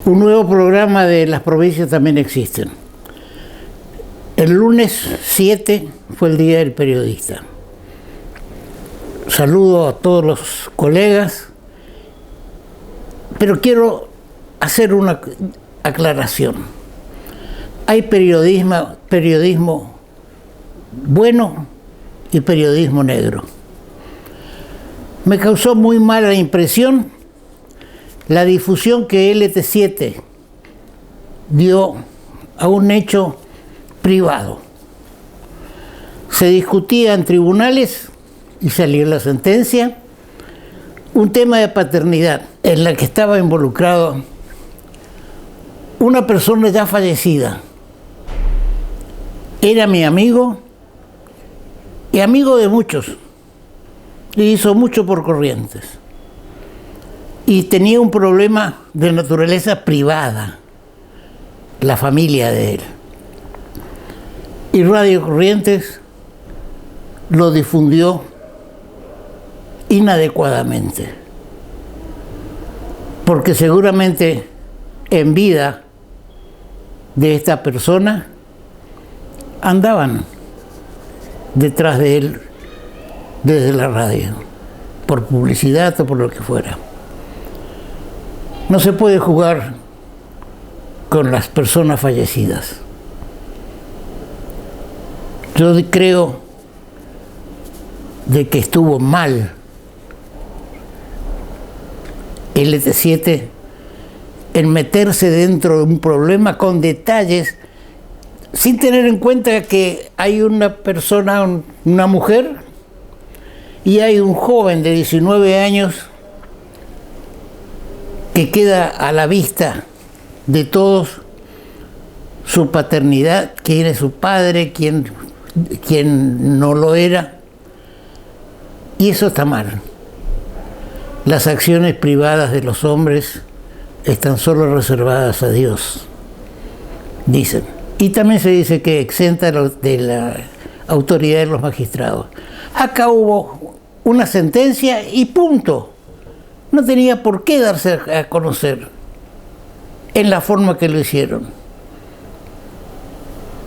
Un nuevo programa de las provincias también existen. El lunes 7 fue el Día del Periodista. Saludo a todos los colegas, pero quiero hacer una aclaración. Hay periodismo bueno y periodismo negro. Me causó muy mala impresión la difusión que LT7 dio a un hecho privado. Se discutía en tribunales y salió la sentencia, un tema de paternidad en la que estaba involucrado una persona ya fallecida. Era mi amigo y amigo de muchos. Le hizo mucho por Corrientes. Y tenía un problema de naturaleza privada, la familia de él. Y Radio Corrientes lo difundió inadecuadamente. Porque seguramente en vida de esta persona andaban detrás de él desde la radio, por publicidad o por lo que fuera. No se puede jugar con las personas fallecidas. Yo creo de que estuvo mal el LT7 en meterse dentro de un problema con detalles sin tener en cuenta que hay una persona, una mujer, y hay un joven de 19 años que queda a la vista de todos su paternidad, quién es su padre, quién no lo era, y eso está mal. Las acciones privadas de los hombres están solo reservadas a Dios, dicen. Y también se dice que exenta de la autoridad de los magistrados. Acá hubo una sentencia y punto. No tenía por qué darse a conocer en la forma que lo hicieron.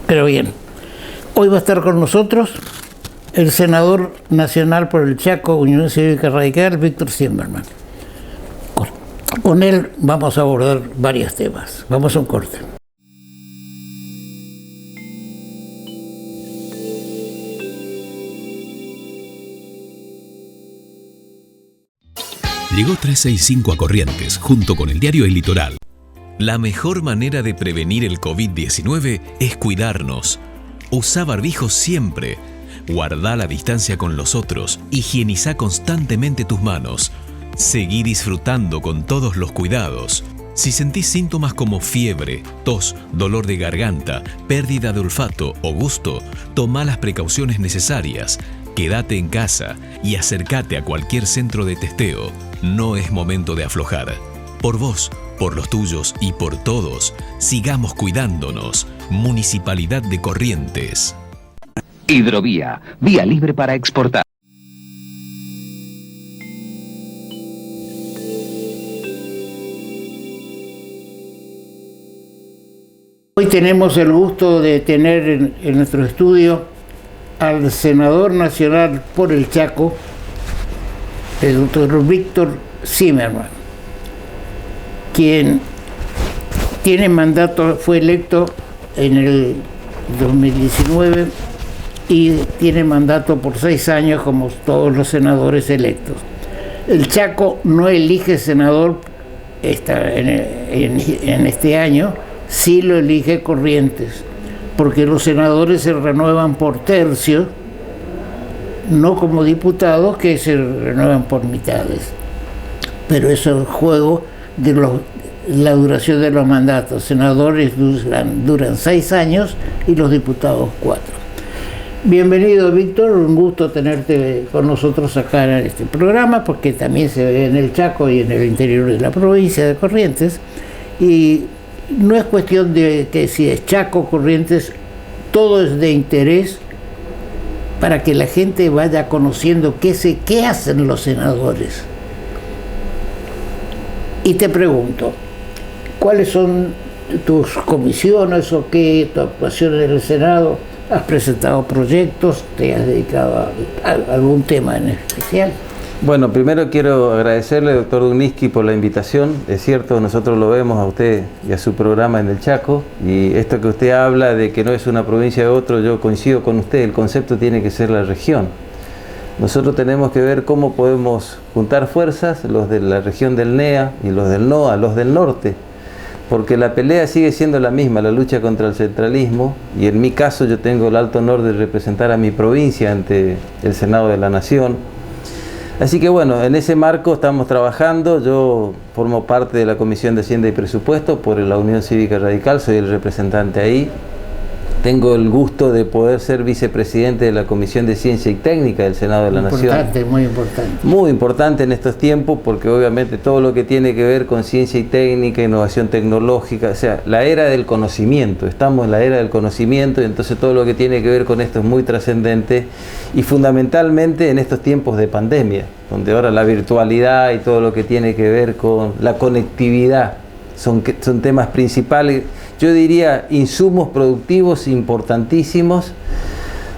Pero bien, hoy va a estar con nosotros el senador nacional por el Chaco, Unión Cívica Radical, Víctor Zimmerman. Con él vamos a abordar varios temas. Vamos a un corte. Llegó 365 a Corrientes, junto con el diario El Litoral. La mejor manera de prevenir el COVID-19 es cuidarnos. Usá barbijo siempre. Guardá la distancia con los otros. Higienizá constantemente tus manos. Seguí disfrutando con todos los cuidados. Si sentís síntomas como fiebre, tos, dolor de garganta, pérdida de olfato o gusto, tomá las precauciones necesarias. Quédate en casa y acércate a cualquier centro de testeo. No es momento de aflojar. Por vos, por los tuyos y por todos, sigamos cuidándonos. Municipalidad de Corrientes. Hidrovía, vía libre para exportar. Hoy tenemos el gusto de tener en nuestro estudio al senador nacional por el Chaco, el doctor Víctor Zimmerman, quien tiene mandato, fue electo en el 2019 y tiene mandato por 6 años como todos los senadores electos. El Chaco no elige senador en este año, sí lo elige Corrientes, porque los senadores se renuevan por tercio, no como diputados que se renuevan por mitades. Pero eso es el juego de la duración de los mandatos. Senadores duran 6 años y los diputados 4. Bienvenido, Víctor, un gusto tenerte con nosotros acá en este programa, porque también se ve en el Chaco y en el interior de la provincia de Corrientes. Y no es cuestión de que si es Chaco, Corrientes, todo es de interés para que la gente vaya conociendo qué hacen los senadores. Y te pregunto, ¿Cuáles son tus comisiones o qué tu actuación en el Senado? ¿Has presentado proyectos? ¿Te has dedicado a algún tema en especial? Bueno, primero quiero agradecerle, doctor Dunitzky, por la invitación. Es cierto, nosotros lo vemos a usted y a su programa en el Chaco, y esto que usted habla de que no es una provincia de otro, yo coincido con usted, el concepto tiene que ser la región. Nosotros tenemos que ver cómo podemos juntar fuerzas, los de la región del NEA y los del NOA, los del norte, porque la pelea sigue siendo la misma, la lucha contra el centralismo, y en mi caso yo tengo el alto honor de representar a mi provincia ante el Senado de la Nación. Así que bueno, en ese marco estamos trabajando. Yo formo parte de la Comisión de Hacienda y Presupuesto por la Unión Cívica Radical, soy el representante ahí. Tengo el gusto de poder ser vicepresidente de la Comisión de Ciencia y Técnica del Senado de la Nación. Importante, muy importante. Muy importante en estos tiempos, porque obviamente todo lo que tiene que ver con ciencia y técnica, innovación tecnológica, o sea, la era del conocimiento, estamos en la era del conocimiento, y entonces todo lo que tiene que ver con esto es muy trascendente, y fundamentalmente en estos tiempos de pandemia, donde ahora la virtualidad y todo lo que tiene que ver con la conectividad son temas principales. Yo diría insumos productivos importantísimos.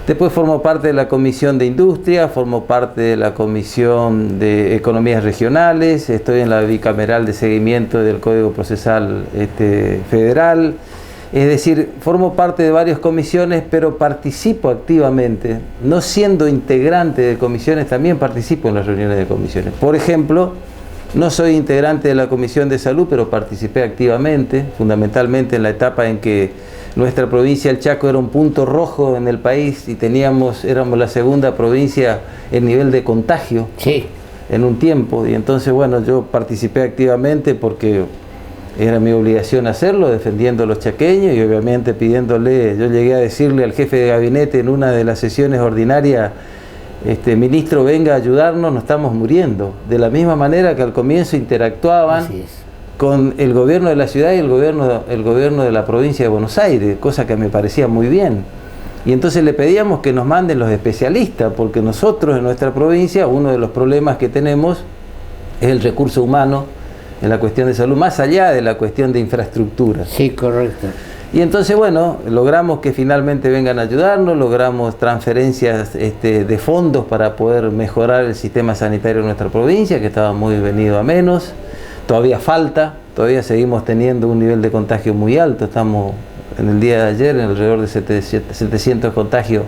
Después formo parte de la Comisión de Industria, formo parte de la Comisión de Economías Regionales, estoy en la bicameral de seguimiento del Código Procesal Federal. Es decir, formo parte de varias comisiones, pero participo activamente. No siendo integrante de comisiones, también participo en las reuniones de comisiones. Por ejemplo, no soy integrante de la Comisión de Salud, pero participé activamente, fundamentalmente en la etapa en que nuestra provincia, el Chaco, era un punto rojo en el país y éramos la segunda provincia en nivel de contagio en un tiempo. Y entonces, bueno, yo participé activamente porque era mi obligación hacerlo, defendiendo a los chaqueños y obviamente pidiéndole, yo llegué a decirle al jefe de gabinete en una de las sesiones ordinarias, ministro, venga a ayudarnos, nos estamos muriendo. De la misma manera que al comienzo interactuaban con el gobierno de la ciudad y el gobierno de la provincia de Buenos Aires, cosa que me parecía muy bien. Y entonces le pedíamos que nos manden los especialistas, porque nosotros en nuestra provincia, uno de los problemas que tenemos es el recurso humano en la cuestión de salud, más allá de la cuestión de infraestructura. Sí, correcto. Y entonces, bueno, logramos que finalmente vengan a ayudarnos, logramos transferencias de fondos para poder mejorar el sistema sanitario de nuestra provincia, que estaba muy venido a menos. Todavía falta, todavía seguimos teniendo un nivel de contagio muy alto. Estamos en el día de ayer en alrededor de 700 contagios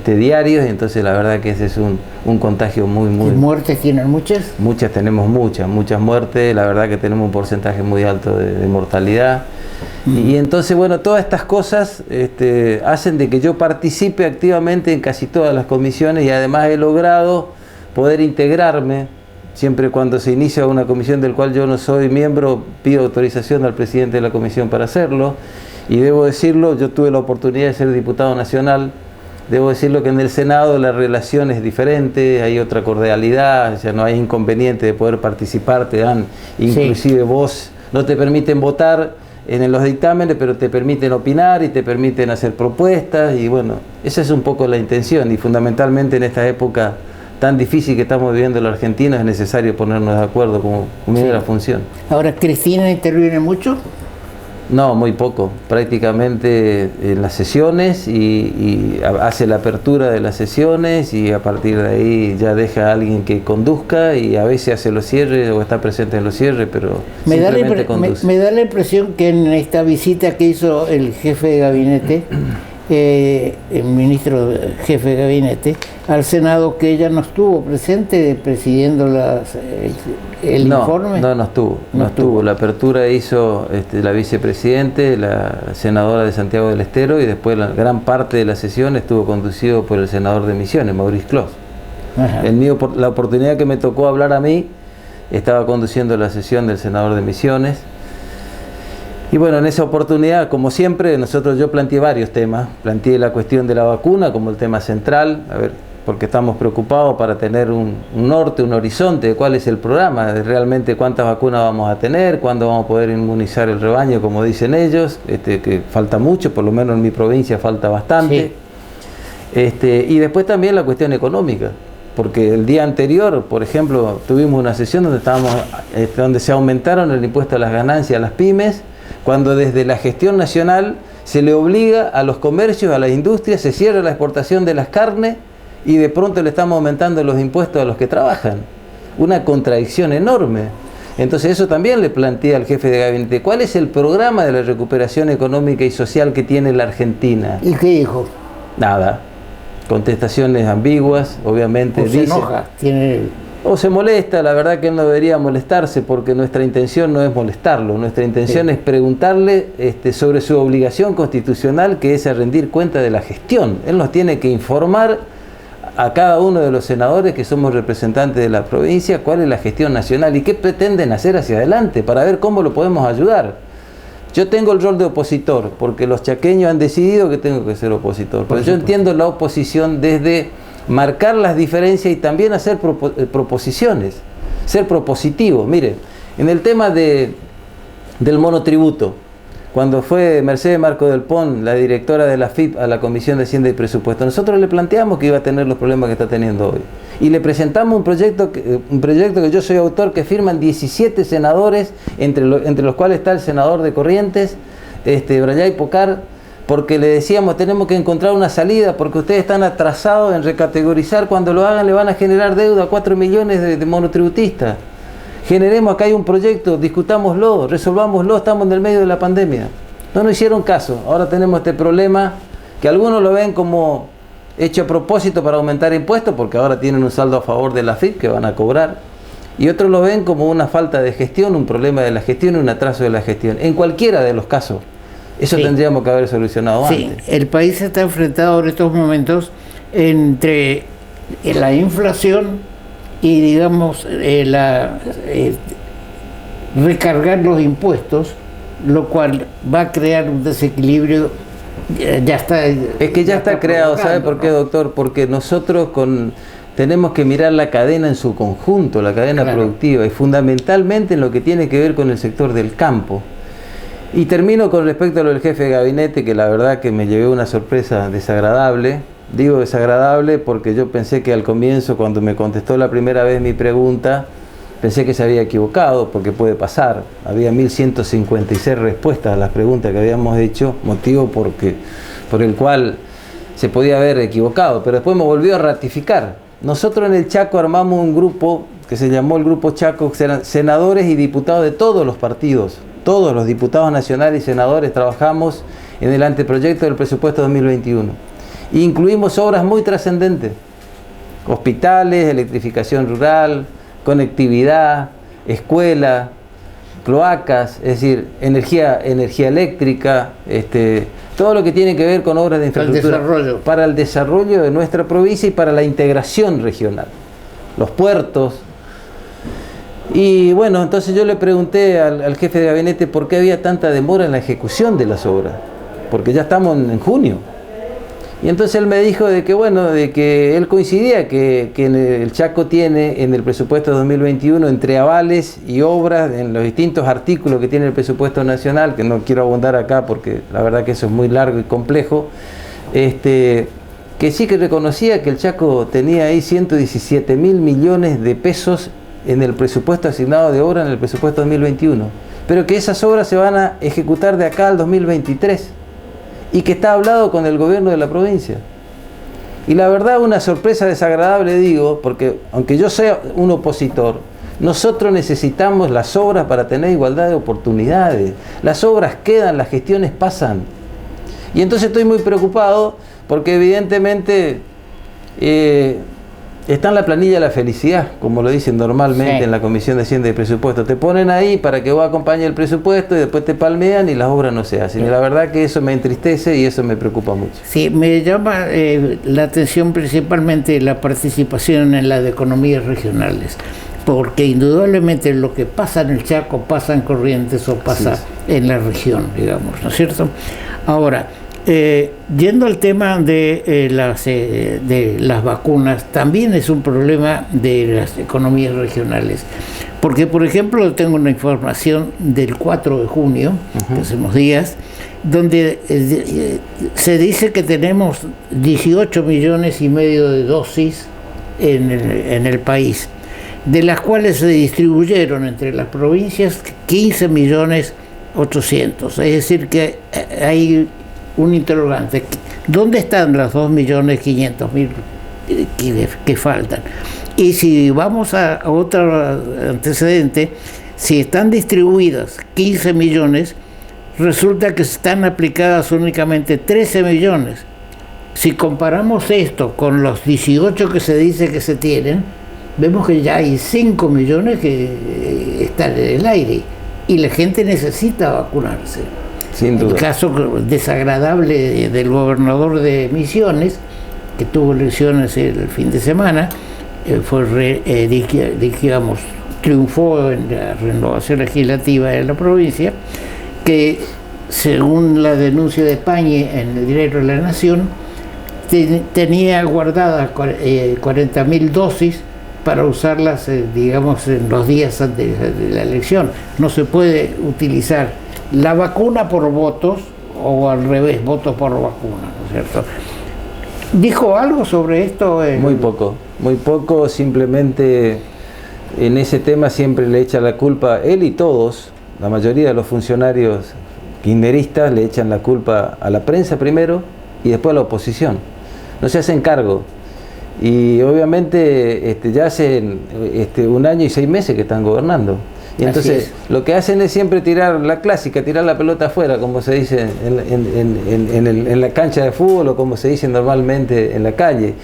diarios, y entonces la verdad que ese es un contagio muy... ¿Y muertes tienen muchas? Muchas, tenemos muchas muertes, la verdad que tenemos un porcentaje muy alto de mortalidad. Y entonces, bueno, todas estas cosas hacen de que yo participe activamente en casi todas las comisiones, y además he logrado poder integrarme. Siempre cuando se inicia una comisión del cual yo no soy miembro, pido autorización al presidente de la comisión para hacerlo. Y debo decirlo, yo tuve la oportunidad de ser diputado nacional. Debo decirlo que en el Senado la relación es diferente, hay otra cordialidad, o sea, no hay inconveniente de poder participar, te dan inclusive voz, no te permiten votar en los dictámenes, pero te permiten opinar y te permiten hacer propuestas, y bueno, esa es un poco la intención, y fundamentalmente en esta época tan difícil que estamos viviendo en la Argentina es necesario ponernos de acuerdo como la función. Ahora, ¿Cristina interviene mucho? No, muy poco, prácticamente en las sesiones, y hace la apertura de las sesiones, y a partir de ahí ya deja a alguien que conduzca, y a veces hace los cierres o está presente en los cierres, pero me da la impresión que en esta visita que hizo el jefe de gabinete, el ministro jefe de gabinete, al Senado, que ella no estuvo presente presidiendo el informe. No estuvo. La apertura hizo la vicepresidente, la senadora de Santiago del Estero, y después la gran parte de la sesión estuvo conducido por el senador de Misiones, Mauricio Clos. La oportunidad que me tocó hablar a mí, estaba conduciendo la sesión del senador de Misiones. Y bueno, en esa oportunidad, como siempre, yo planteé varios temas. Planteé la cuestión de la vacuna como el tema central, porque estamos preocupados para tener un norte, un horizonte de cuál es el programa, de realmente cuántas vacunas vamos a tener, cuándo vamos a poder inmunizar el rebaño, como dicen ellos, que falta mucho, por lo menos en mi provincia falta bastante. Y después también la cuestión económica. porque el día anterior, por ejemplo, tuvimos una sesión donde se aumentaron el impuesto a las ganancias a las pymes, cuando desde la gestión nacional se le obliga a los comercios, a las industrias, se cierra la exportación de las carnes y de pronto le estamos aumentando los impuestos a los que trabajan. Una contradicción enorme. Entonces eso también le plantea al jefe de gabinete, ¿cuál es el programa de la recuperación económica y social que tiene la Argentina? ¿Y qué dijo? Nada. Contestaciones ambiguas, obviamente. O se enoja, o se molesta. La verdad que él no debería molestarse, porque nuestra intención no es molestarlo, nuestra intención es preguntarle sobre su obligación constitucional, que es a rendir cuenta de la gestión. Él nos tiene que informar a cada uno de los senadores que somos representantes de la provincia cuál es la gestión nacional y qué pretenden hacer hacia adelante para ver cómo lo podemos ayudar. Yo tengo el rol de opositor, porque los chaqueños han decidido que tengo que ser opositor. Pero yo entiendo la oposición desde marcar las diferencias y también hacer proposiciones, ser propositivo. Mire, en el tema del monotributo, cuando fue Mercedes Marco del Pon, la directora de la FIP, a la Comisión de Hacienda y Presupuesto, nosotros le planteamos que iba a tener los problemas que está teniendo hoy. Y le presentamos un proyecto que yo soy autor, que firman 17 senadores, entre los cuales está el senador de Corrientes, Brayay Pocar, porque le decíamos, tenemos que encontrar una salida, porque ustedes están atrasados en recategorizar, cuando lo hagan le van a generar deuda a 4 millones de monotributistas. Generemos, acá hay un proyecto, discutámoslo, resolvámoslo, estamos en el medio de la pandemia. No nos hicieron caso. Ahora tenemos este problema que algunos lo ven como hecho a propósito para aumentar impuestos, porque ahora tienen un saldo a favor de la FIP que van a cobrar, y otros lo ven como una falta de gestión, un problema de la gestión, un atraso de la gestión. En cualquiera de los casos, eso tendríamos que haber solucionado antes. El país está enfrentado en estos momentos entre la inflación y, digamos, recargar los impuestos, lo cual va a crear un desequilibrio. Ya está. Es que ya está creado, ¿sabe por qué, doctor? Porque nosotros tenemos que mirar la cadena en su conjunto, la cadena productiva, y fundamentalmente en lo que tiene que ver con el sector del campo. Y termino con respecto a lo del jefe de gabinete, que la verdad que me llevé una sorpresa desagradable. Digo desagradable porque yo pensé que al comienzo, cuando me contestó la primera vez mi pregunta, pensé que se había equivocado, porque puede pasar. Había 1156 respuestas a las preguntas que habíamos hecho, motivo por el cual se podía haber equivocado, pero después me volvió a ratificar. Nosotros en el Chaco armamos un grupo que se llamó el Grupo Chaco, que eran senadores y diputados de todos los partidos. Todos los diputados nacionales y senadores trabajamos en el anteproyecto del presupuesto 2021. E incluimos obras muy trascendentes: hospitales, electrificación rural, conectividad, escuela, cloacas, es decir, energía eléctrica, todo lo que tiene que ver con obras de infraestructura para el desarrollo de nuestra provincia y para la integración regional, los puertos. Y bueno, entonces yo le pregunté al jefe de gabinete por qué había tanta demora en la ejecución de las obras, porque ya estamos en junio. Y entonces él me dijo de que él coincidía que el Chaco tiene en el presupuesto 2021, entre avales y obras, en los distintos artículos que tiene el presupuesto nacional, que no quiero abundar acá porque la verdad que eso es muy largo y complejo, que sí que reconocía que el Chaco tenía ahí 117.000 millones de pesos en el presupuesto asignado de obra en el presupuesto 2021, pero que esas obras se van a ejecutar de acá al 2023. Y que está hablado con el gobierno de la provincia. Y la verdad, una sorpresa desagradable, digo, porque aunque yo sea un opositor, nosotros necesitamos las obras para tener igualdad de oportunidades. Las obras quedan, las gestiones pasan. Y entonces estoy muy preocupado porque evidentemente está en la planilla de la felicidad, como lo dicen normalmente en la Comisión de Hacienda y Presupuesto. Te ponen ahí para que vos acompañes el presupuesto y después te palmean y las obras no se hacen. Y la verdad que eso me entristece y eso me preocupa mucho. Sí, me llama la atención principalmente la participación en las economías regionales, porque indudablemente lo que pasa en el Chaco pasa en Corrientes o pasa en la región, digamos, ¿no es cierto? Ahora, yendo al tema de las vacunas, también es un problema de las economías regionales, porque por ejemplo tengo una información del 4 de junio, hace unos días, donde se dice que tenemos 18 millones y medio de dosis en el país, de las cuales se distribuyeron entre las provincias 15.800.000. Es decir, que hay un interrogante. ¿Dónde están las 2.500.000 que faltan? Y si vamos a otro antecedente, si están distribuidas 15 millones, resulta que están aplicadas únicamente 13 millones. Si comparamos esto con los 18 que se dice que se tienen, vemos que ya hay 5 millones que están en el aire y la gente necesita vacunarse. Sin duda. El caso desagradable del gobernador de Misiones, que tuvo elecciones el fin de semana, triunfó en la renovación legislativa de la provincia, que según la denuncia de Pañe en el Diario de la Nación, tenía guardadas 40.000 dosis para usarlas, digamos, en los días antes de la elección. No se puede utilizar la vacuna por votos o al revés, votos por vacuna, ¿no es cierto? ¿Dijo algo sobre esto? Muy poco, simplemente en ese tema siempre le echa la culpa, él y todos, la mayoría de los funcionarios kirchneristas le echan la culpa a la prensa primero y después a la oposición. No se hacen cargo. Y obviamente ya hace 1 año y 6 meses que están gobernando. Y entonces lo que hacen es siempre tirar la clásica, tirar la pelota afuera, como se dice en la cancha de fútbol o como se dice normalmente en la calle.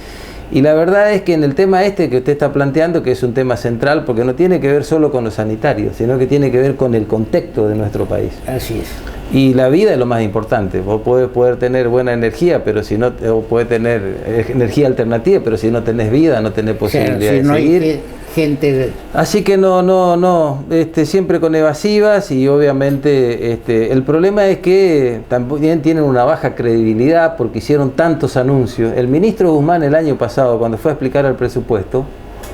Y la verdad es que en el tema que usted está planteando, que es un tema central, porque no tiene que ver solo con los sanitarios, sino que tiene que ver con el contexto de nuestro país. Así es. Y la vida es lo más importante. Vos podés poder tener buena energía, pero si no, o podés tener energía alternativa, pero si no tenés vida, no tenés posibilidad de seguir. Hay gente. Así que no, siempre con evasivas y obviamente el problema es que también tienen una baja credibilidad porque hicieron tantos anuncios. El ministro Guzmán el año pasado, cuando fue a explicar el presupuesto,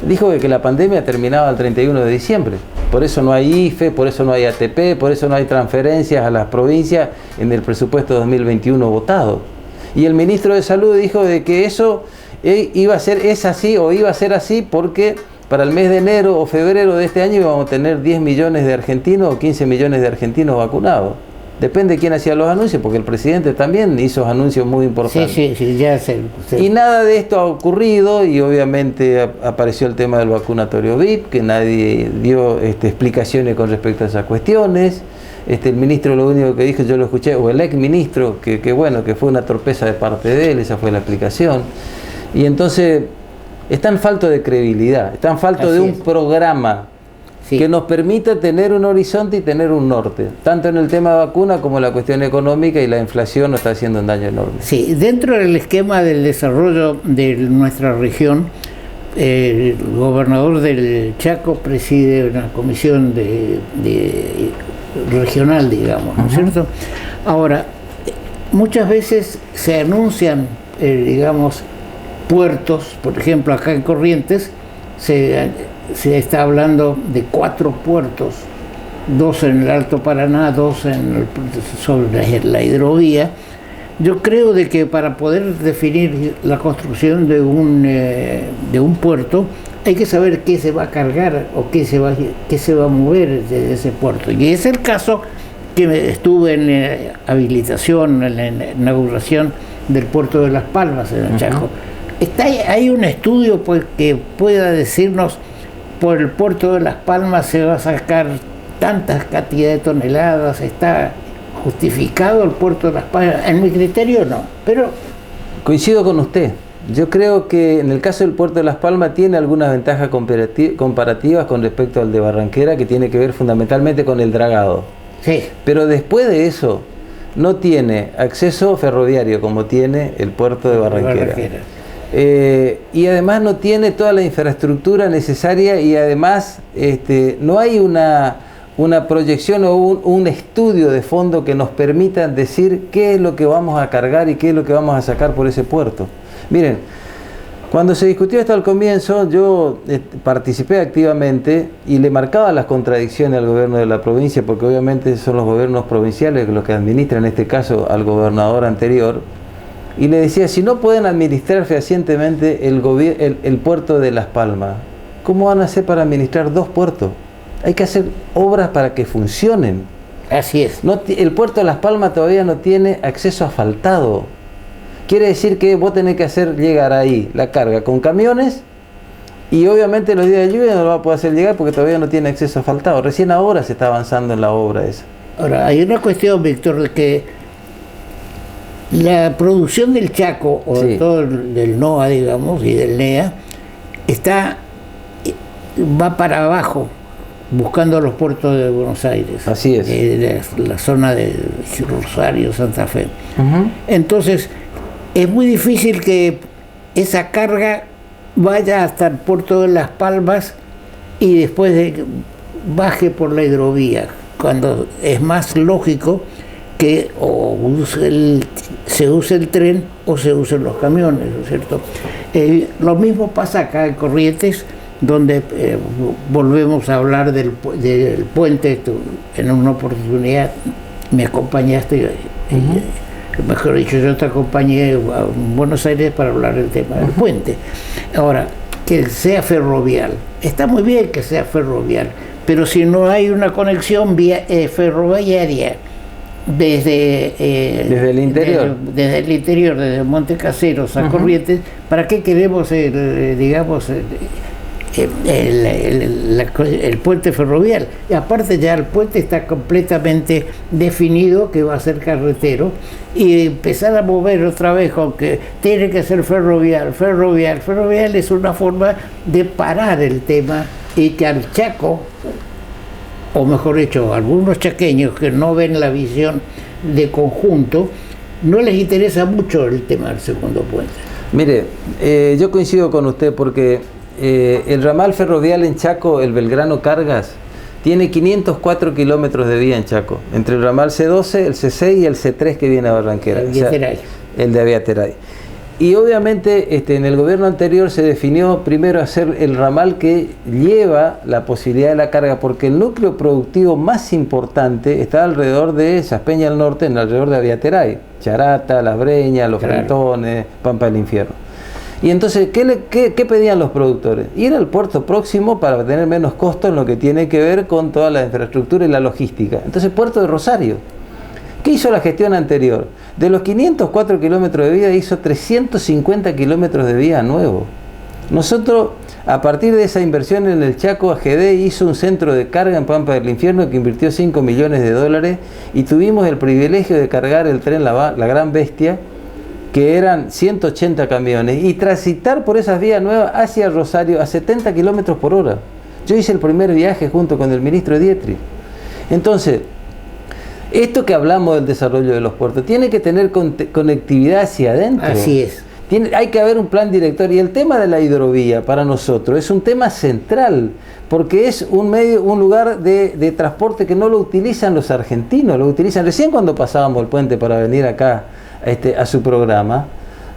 dijo que la pandemia terminaba el 31 de diciembre. Por eso no hay IFE, por eso no hay ATP, por eso no hay transferencias a las provincias en el presupuesto 2021 votado. Y el ministro de Salud dijo de que eso iba a ser así porque para el mes de enero o febrero de este año íbamos a tener 10 millones de argentinos o 15 millones de argentinos vacunados. Depende de quién hacía los anuncios, porque el presidente también hizo anuncios muy importantes. Sí, ya sé. Y nada de esto ha ocurrido y obviamente apareció el tema del vacunatorio VIP, que nadie dio explicaciones con respecto a esas cuestiones. El ministro lo único que dijo, yo lo escuché, o el ex ministro, que fue una torpeza de parte de él, esa fue la explicación. Y entonces están faltos de credibilidad, están faltos de un programa que nos permita tener un horizonte y tener un norte, tanto en el tema de vacuna como la cuestión económica, y la inflación nos está haciendo un daño enorme. Sí, dentro del esquema del desarrollo de nuestra región, el gobernador del Chaco preside una comisión regional, digamos, ¿no es cierto? Ahora, muchas veces se anuncian, puertos, por ejemplo, acá en Corrientes, se está hablando de 4 puertos, 2 en el Alto Paraná, 2 sobre la hidrovía. Yo creo de que para poder definir la construcción de un puerto hay que saber qué se va a cargar o qué se va a mover de ese puerto. Y es el caso que estuve en habilitación, en la inauguración del puerto de Las Palmas en el Chaco. ¿Hay un estudio que pueda decirnos por el puerto de Las Palmas se va a sacar tantas cantidades de toneladas? ¿Está justificado el puerto de Las Palmas? En mi criterio no, pero... Coincido con usted. Yo creo que en el caso del puerto de Las Palmas tiene algunas ventajas comparativas con respecto al de Barranquera, que tiene que ver fundamentalmente con el dragado. Sí. Pero después de eso no tiene acceso ferroviario como tiene el puerto de Barranquera. Y además no tiene toda la infraestructura necesaria y además no hay una proyección o un estudio de fondo que nos permita decir qué es lo que vamos a cargar y qué es lo que vamos a sacar por ese puerto. Miren, cuando se discutió esto al comienzo, yo participé activamente y le marcaba las contradicciones al gobierno de la provincia, porque obviamente son los gobiernos provinciales los que administran, en este caso al gobernador anterior, Y le decía, si no pueden administrar fehacientemente el puerto de Las Palmas, ¿cómo van a hacer para administrar 2 puertos? Hay que hacer obras para que funcionen. Así es. El puerto de Las Palmas todavía no tiene acceso asfaltado. Quiere decir que vos tenés que hacer llegar ahí la carga con camiones, y obviamente los días de lluvia no lo va a poder hacer llegar porque todavía no tiene acceso asfaltado. Recién ahora se está avanzando en la obra esa. Ahora, hay una cuestión, Víctor, de que la producción del Chaco, o Sí. todo del NOA, digamos, y del NEA, va para abajo, buscando los puertos de Buenos Aires. Así es. La zona de Rosario, Santa Fe. Uh-huh. Entonces, es muy difícil que esa carga vaya hasta el puerto de Las Palmas y después baje por la hidrovía, cuando es más lógico que se use el tren o se usen los camiones, ¿no es cierto? Lo mismo pasa acá en Corrientes, donde volvemos a hablar del puente. En una oportunidad me acompañaste, mejor dicho, yo te acompañé a Buenos Aires para hablar del tema del puente. Ahora, que sea ferrovial, está muy bien que sea ferrovial, pero si no hay una conexión ferroviaria desde el interior, desde Monte Caseros a Corrientes, ¿para qué queremos el puente ferroviario? Y aparte ya el puente está completamente definido que va a ser carretero, y empezar a mover otra vez con que tiene que ser ferrovial es una forma de parar el tema, y que al Chaco, o mejor dicho, algunos chaqueños que no ven la visión de conjunto, no les interesa mucho el tema del segundo puente. Mire, yo coincido con usted porque el ramal ferroviario en Chaco, el Belgrano Cargas, tiene 504 kilómetros de vía en Chaco, entre el ramal C12, el C6 y el C3 que viene a Barranquera. El de Aviateray. Y obviamente en el gobierno anterior se definió primero hacer el ramal que lleva la posibilidad de la carga, porque el núcleo productivo más importante está alrededor de Saspeña al norte, alrededor de Aviateray, Charata, Las Breñas, Los Frentones, Pampa del Infierno. Y entonces, ¿qué pedían los productores? Ir al puerto próximo para tener menos costos en lo que tiene que ver con toda la infraestructura y la logística. Entonces, puerto de Rosario. ¿Qué hizo la gestión anterior? De los 504 kilómetros de vía hizo 350 kilómetros de vía nuevo. Nosotros, a partir de esa inversión en el Chaco, AGD hizo un centro de carga en Pampa del Infierno que invirtió $5 millones, y tuvimos el privilegio de cargar el tren La Gran Bestia, que eran 180 camiones, y transitar por esas vías nuevas hacia Rosario a 70 kilómetros por hora. Yo hice el primer viaje junto con el ministro Dietrich. Entonces, esto que hablamos del desarrollo de los puertos tiene que tener conectividad hacia adentro. Así es. Hay que haber un plan director, y el tema de la hidrovía para nosotros es un tema central, porque es un lugar de transporte que no lo utilizan los argentinos, lo utilizan recién cuando pasábamos el puente para venir acá a su programa.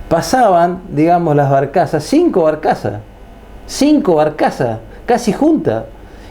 Pasaban, digamos, las barcazas, 5 barcazas, casi juntas.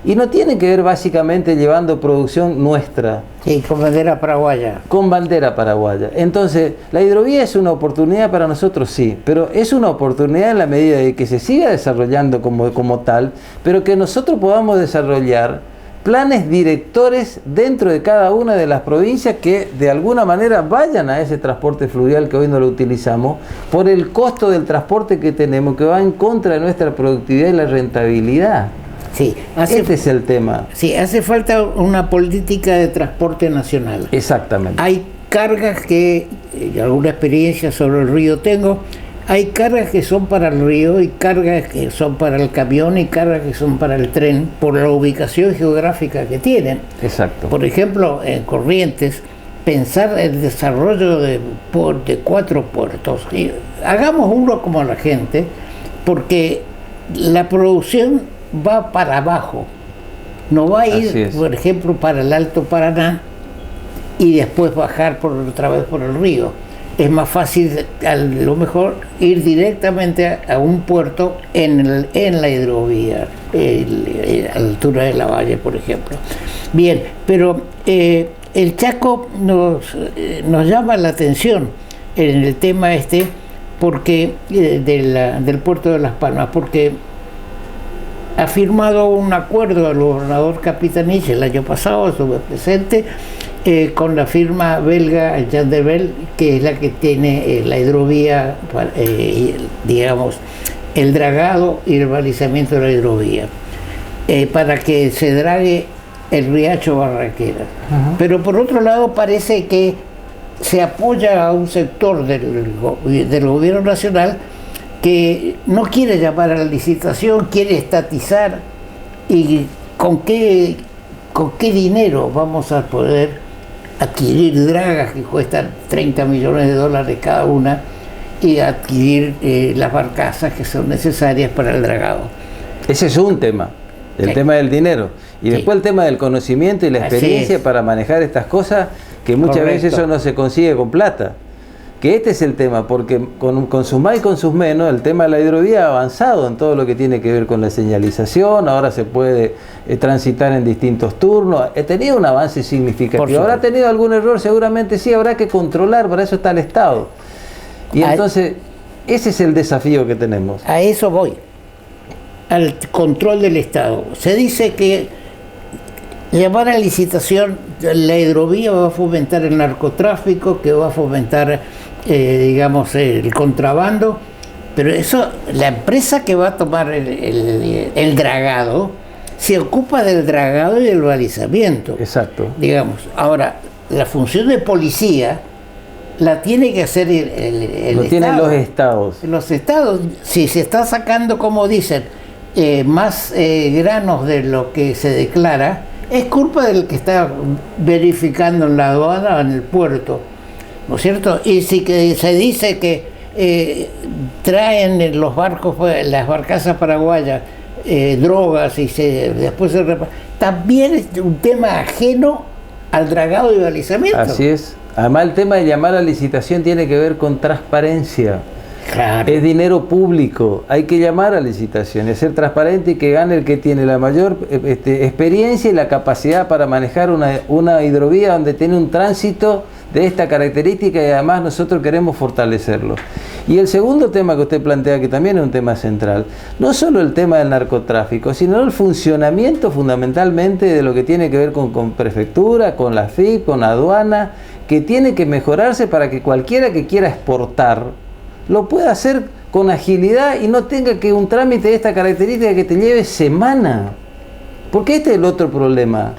Y no tiene que ver básicamente llevando producción nuestra. Sí, con bandera paraguaya. Con bandera paraguaya. Entonces, la hidrovía es una oportunidad para nosotros, sí, pero es una oportunidad en la medida de que se siga desarrollando como tal, pero que nosotros podamos desarrollar planes directores dentro de cada una de las provincias que de alguna manera vayan a ese transporte fluvial que hoy no lo utilizamos, por el costo del transporte que tenemos, que va en contra de nuestra productividad y la rentabilidad. Sí, este es el tema. Sí, hace falta una política de transporte nacional. Exactamente. Hay cargas que, alguna experiencia sobre el río tengo, hay cargas que son para el río, y cargas que son para el camión, y cargas que son para el tren, por la ubicación geográfica que tienen. Exacto. Por ejemplo, en Corrientes, pensar el desarrollo de 4 puertos. Y hagamos uno como la gente, porque la producción va para abajo, no va a ir, por ejemplo, para el Alto Paraná y después bajar otra vez por el río. Es más fácil, a lo mejor, ir directamente a un puerto en la hidrovía, a la altura de la Valle, por ejemplo. Bien, pero el Chaco nos llama la atención. en el tema porque del puerto de Las Palmas, porque ha firmado un acuerdo el gobernador Capitanich el año pasado, estuve presente, con la firma belga Jan de Bel, que es la que tiene la hidrovía, digamos, el dragado y el balizamiento de la hidrovía, para que se drague el riacho Barraquera. Pero por otro lado parece que se apoya a un sector del gobierno nacional que no quiere llamar a la licitación, quiere estatizar, y con qué dinero vamos a poder adquirir dragas que cuestan $30 millones cada una y adquirir las barcazas que son necesarias para el dragado. Ese es un tema, el tema del dinero. Y después el tema del conocimiento y la experiencia para manejar estas cosas, que muchas veces eso no se consigue con plata. Que este es el tema, porque con sus más y con sus menos, el tema de la hidrovía ha avanzado en todo lo que tiene que ver con la señalización. Ahora se puede transitar en distintos turnos. He tenido un avance significativo. ¿Habrá tenido algún error? Seguramente sí, habrá que controlar, para eso está el Estado. Y entonces, ese es el desafío que tenemos. A eso voy, al control del Estado. Se dice que llamar a licitación la hidrovía va a fomentar el narcotráfico, que va a fomentar, digamos, el contrabando, pero eso, la empresa que va a tomar el dragado, se ocupa del dragado y del balizamiento. Exacto. Digamos, ahora, la función de policía la tiene que hacer el lo Estado. Tienen los estados. Los estados, si se está sacando, como dicen, más granos de lo que se declara, es culpa del que está verificando en la aduana o en el puerto, ¿no es cierto? Y si que se dice que traen en los barcos, las barcazas paraguayas, drogas y después se también es un tema ajeno al dragado y balizamiento. Así es. Además, el tema de llamar a licitación tiene que ver con transparencia. Claro. Es dinero público, hay que llamar a licitación y ser transparente, y que gane el que tiene la mayor experiencia y la capacidad para manejar una hidrovía donde tiene un tránsito de esta característica, y además nosotros queremos fortalecerlo. Y el segundo tema que usted plantea, que también es un tema central, no solo el tema del narcotráfico, sino el funcionamiento fundamentalmente de lo que tiene que ver con prefectura, con la FIP, con aduana, que tiene que mejorarse para que cualquiera que quiera exportar lo pueda hacer con agilidad y no tenga que un trámite de esta característica que te lleve semana. Porque este es el otro problema.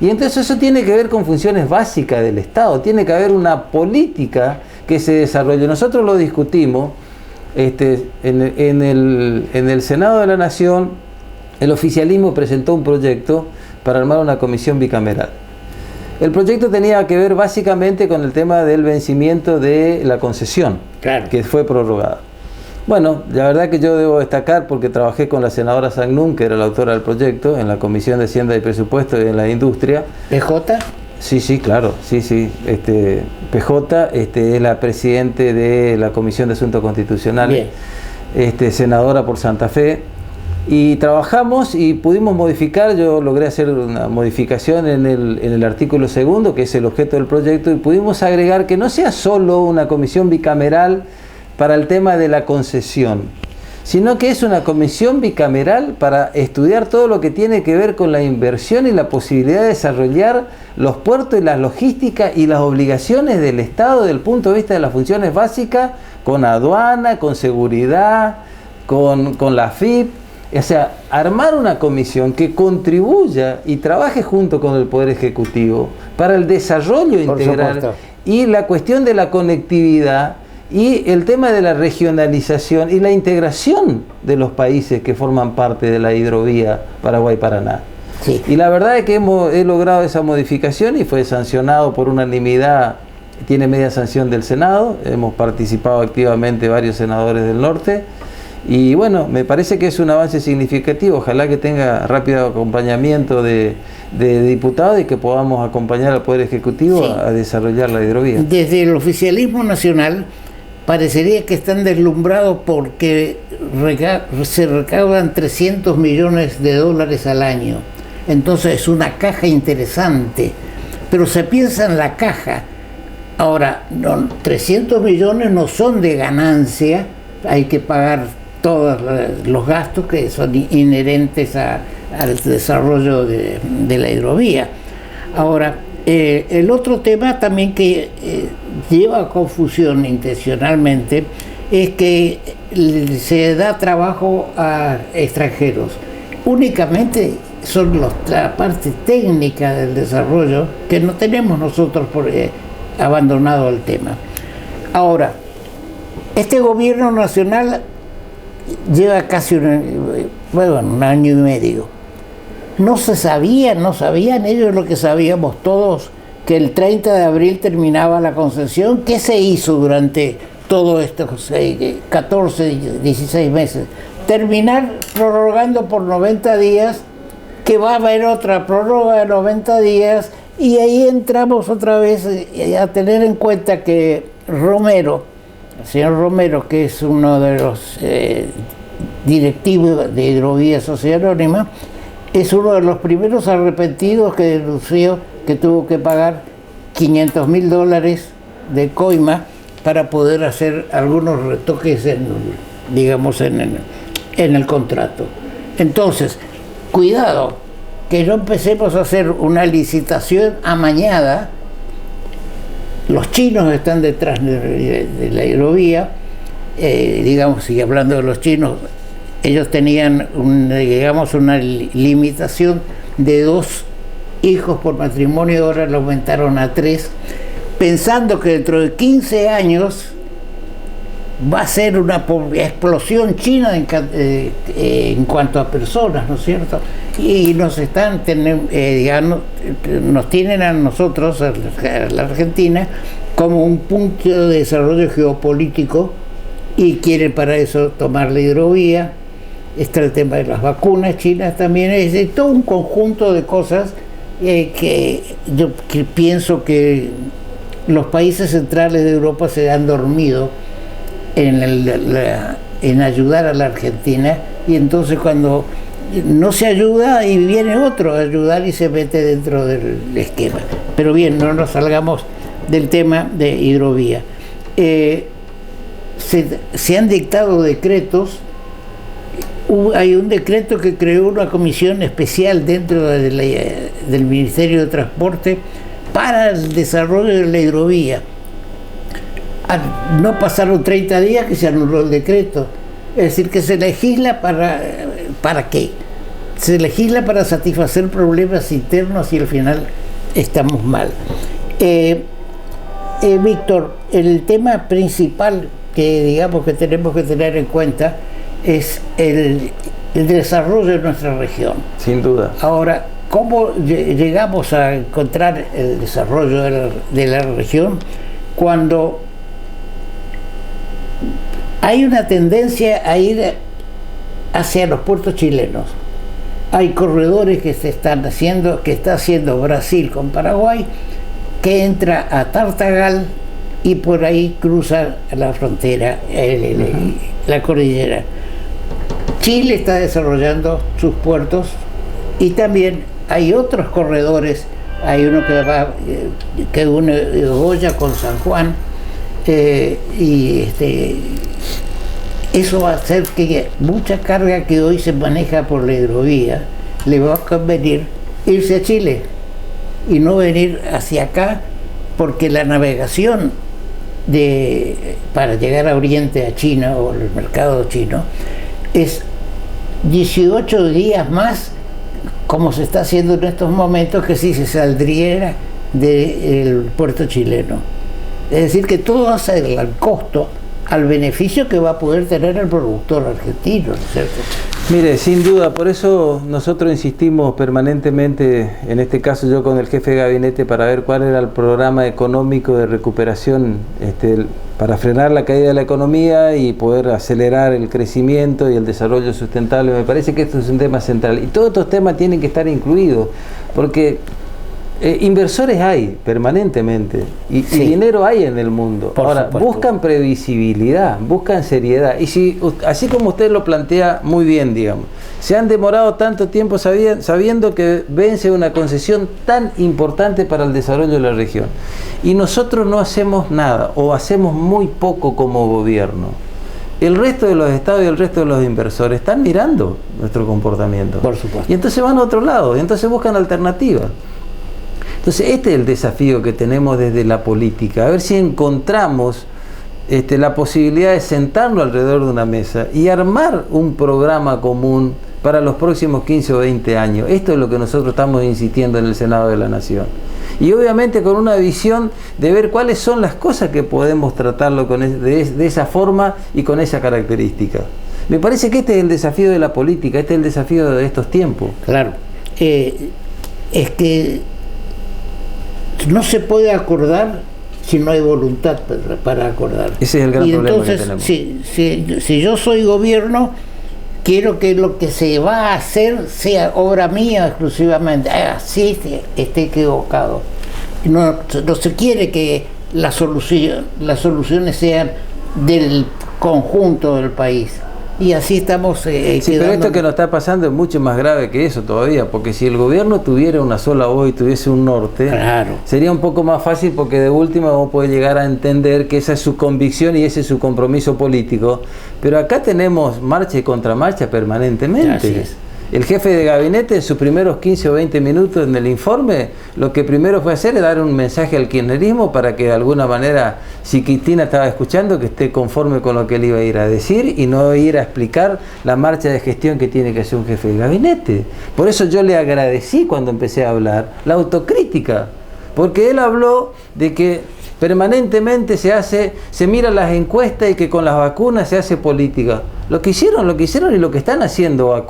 Y entonces eso tiene que ver con funciones básicas del Estado. Tiene que haber una política que se desarrolle. Nosotros lo discutimos en el Senado de la Nación. El oficialismo presentó un proyecto para armar una comisión bicameral. El proyecto tenía que ver básicamente con el tema del vencimiento de la concesión, claro, que fue prorrogada. Bueno, la verdad que yo debo destacar, porque trabajé con la senadora Sagnún, que era la autora del proyecto, en la Comisión de Hacienda y Presupuesto y en la Industria. ¿PJ? Sí, claro, sí. PJ es la presidente de la Comisión de Asuntos Constitucionales, senadora por Santa Fe. Y trabajamos y pudimos modificar. Yo logré hacer una modificación en el artículo 2, que es el objeto del proyecto, y pudimos agregar que no sea solo una comisión bicameral para el tema de la concesión, sino que es una comisión bicameral para estudiar todo lo que tiene que ver con la inversión y la posibilidad de desarrollar los puertos y las logísticas y las obligaciones del Estado desde el punto de vista de las funciones básicas, con aduana, con seguridad, con la FIP. O sea, armar una comisión que contribuya y trabaje junto con el Poder Ejecutivo para el desarrollo integral y la cuestión de la conectividad y el tema de la regionalización y la integración de los países que forman parte de la hidrovía Paraguay-Paraná. Sí. Y la verdad es que he logrado esa modificación y fue sancionado por unanimidad, tiene media sanción del Senado, hemos participado activamente varios senadores del norte. Y bueno, me parece que es un avance significativo. Ojalá que tenga rápido acompañamiento de diputados y que podamos acompañar al Poder Ejecutivo a desarrollar la hidrovía. Desde el oficialismo nacional parecería que están deslumbrados porque se recaudan $300 millones al año. Entonces es una caja interesante. Pero se piensa en la caja Ahora, 300 millones no son de ganancia, hay que pagar todos los gastos que son inherentes al desarrollo de la hidrovía. Ahora, el otro tema también que lleva a confusión intencionalmente es que se da trabajo a extranjeros. Únicamente son la parte técnica del desarrollo que no tenemos nosotros abandonado el tema. Ahora, este gobierno nacional lleva casi un año y medio. No sabían ellos lo que sabíamos todos, que el 30 de abril terminaba la concesión. ¿Qué se hizo durante todos estos 14, 16 meses? Terminar prorrogando por 90 días, que va a haber otra prórroga de 90 días, y ahí entramos otra vez a tener en cuenta que el señor Romero, que es uno de los directivos de Hidrovía Sociedad Anónima, es uno de los primeros arrepentidos que denunció que tuvo que pagar $500.000 de coima para poder hacer algunos retoques en el contrato. Entonces, cuidado, que no empecemos a hacer una licitación amañada. Los chinos están detrás de la hidrovía, y hablando de los chinos, ellos tenían una limitación de 2 hijos por matrimonio, ahora lo aumentaron a 3, pensando que dentro de 15 años va a ser una explosión china en cuanto a personas, ¿no es cierto? Y nos tienen a nosotros, a la Argentina, como un punto de desarrollo geopolítico, y quieren para eso tomar la hidrovía. Está el tema de las vacunas chinas también, es todo un conjunto de cosas que yo pienso los países centrales de Europa se han dormido en ayudar a la Argentina, y entonces cuando no se ayuda y viene otro a ayudar y se mete dentro del esquema. Pero bien, no nos salgamos del tema de hidrovía. Se han dictado decretos. Hay un decreto que creó una comisión especial dentro del Ministerio de Transporte para el desarrollo de la hidrovía. No pasaron 30 días que se anuló el decreto. Es decir, que se legisla ¿para qué? Se legisla para satisfacer problemas internos y al final estamos mal. Víctor, el tema principal que tenemos que tener en cuenta es el desarrollo de nuestra región. Sin duda. Ahora, ¿cómo llegamos a encontrar el desarrollo de la región cuando hay una tendencia a ir hacia los puertos chilenos? Hay corredores que está haciendo Brasil con Paraguay, que entra a Tartagal y por ahí cruza la frontera, la cordillera. Chile está desarrollando sus puertos, y también hay otros corredores. Hay uno que une Goya con San Juan, eso va a hacer que mucha carga que hoy se maneja por la hidrovía le va a convenir irse a Chile y no venir hacia acá, porque la navegación para llegar a Oriente, a China o al mercado chino, es 18 días más, como se está haciendo en estos momentos, que si se saldría del puerto chileno. Es decir, que todo hace al costo, al beneficio que va a poder tener el productor argentino, ¿no es cierto? Mire, sin duda, por eso nosotros insistimos permanentemente, en este caso yo con el jefe de gabinete, para ver cuál era el programa económico de recuperación para frenar la caída de la economía y poder acelerar el crecimiento y el desarrollo sustentable. Me parece que esto es un tema central y todos estos temas tienen que estar incluidos, porque Inversores hay permanentemente y dinero hay en el mundo. Ahora, buscan previsibilidad, buscan seriedad. Y si, así como usted lo plantea muy bien, digamos, se han demorado tanto tiempo sabiendo que vence una concesión tan importante para el desarrollo de la región. Y nosotros no hacemos nada o hacemos muy poco como gobierno. El resto de los estados y el resto de los inversores están mirando nuestro comportamiento. Por supuesto. Y entonces van a otro lado, y entonces buscan alternativas. Entonces este es el desafío que tenemos desde la política, a ver si encontramos la posibilidad de sentarnos alrededor de una mesa y armar un programa común para los próximos 15 o 20 años. Esto es lo que nosotros estamos insistiendo en el Senado de la Nación. Y obviamente con una visión de ver cuáles son las cosas que podemos tratarlo de esa forma y con esa característica. Me parece que este es el desafío de la política, este es el desafío de estos tiempos. Claro, es que no se puede acordar si no hay voluntad para acordar. Ese es el gran problema entonces, que tenemos. Si yo soy gobierno, quiero que lo que se va a hacer sea obra mía exclusivamente. Así esté equivocado. No se quiere que las soluciones sean del conjunto del país. Y así estamos sí, pero esto que nos está pasando es mucho más grave que eso todavía, porque si el gobierno tuviera una sola voz y tuviese un norte, claro, sería un poco más fácil, porque de última vos podés llegar a entender que esa es su convicción y ese es su compromiso político. Pero acá tenemos marcha y contramarcha permanentemente. Así es. El jefe de gabinete en sus primeros 15 o 20 minutos en el informe, lo que primero fue hacer es dar un mensaje al kirchnerismo para que de alguna manera, si Cristina estaba escuchando, que esté conforme con lo que él iba a ir a decir y no ir a explicar la marcha de gestión que tiene que hacer un jefe de gabinete. Por eso yo le agradecí cuando empecé a hablar la autocrítica, porque él habló de que permanentemente se miran las encuestas y que con las vacunas se hace política. Lo que hicieron y lo que están haciendo